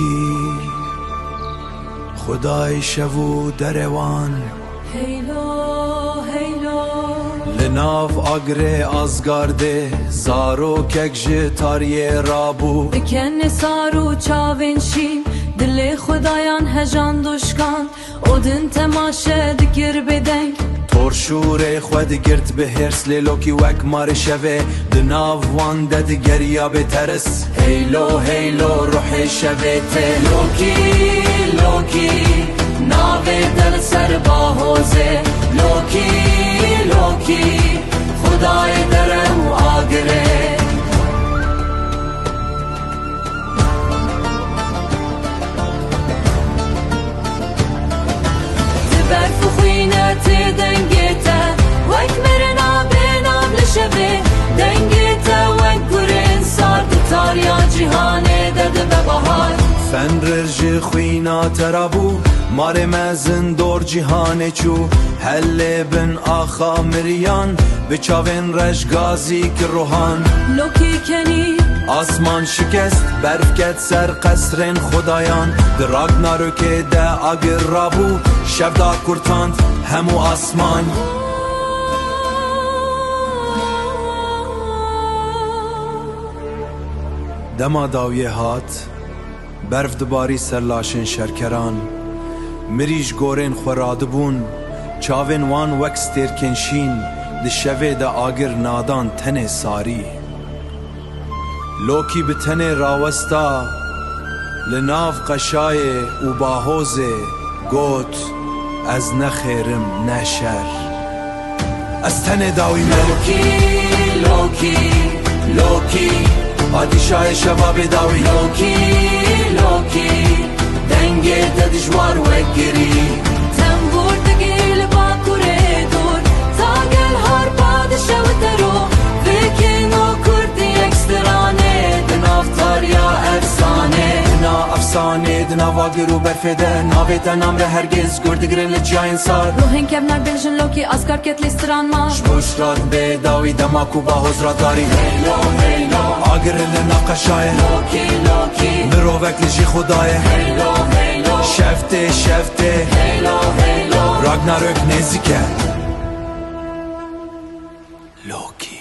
لوکی خدای شوو دروان هیلو هیلو لناف آگره آزگارده زارو ککج تاریه رابو دکن سارو چاوینشی دل خدایان هجان دوشکان اودن تماشه دگر بدنگ ترشور خود گرد به هرس لوکی وک مار شوه دناف وان دد گریا به ترس هیلو هیلو روح شوه ته لوکی لوکی ناوه دل سر باهوزه لوکی لوکی خدای درم و آگره برف خوینه تی دنگیتا وک مرنا بینام لشبه دنگیتا وک گرین سار دتاریا جیهانه دد ببهار فن رج خوینا ترابو مار مزن دور جهان چو هل بن آخا مریان به چاوین رج گازی که روحان لوکی کنی آسمان شکست برف کت سر قصرین خدایان دراگ نارو که ده آگر رابو شب دا کرتاند همو آسمان دما داویه هات برف دباری سر لاشن شرکران مریش گورین خوراده بون چاوین وان وکس تیرکنشین ده شوه ده آگر نادان تن ساری لوکی به تن راوستا لناف قشای و باهوزه گوت از نخیرم نشر از تن داوی لوکی لوکی لوکی پادشاه شباب داوی لوکی لوکی دنگه ددشوار وگری تنبور دگیل با کوره دور تاگل هر پادشاه و درو ویکینو کردی اکسترانه دنافتاریا افسانه دنا افسانه دنا واگرو برفده ناویتا نامره هرگز گردگرن لجاین سار روحین کبنر بلجن لوکی آزگار کت لیستران ما شبوش راد به داوی دماکو با حضرا داری هیلو هیلو آگر لنا قشای لوکی لوکی مروفک لجی خدای هیلو هیلو شفته شفته هیلو هیلو راگناروک نزیکه لوکی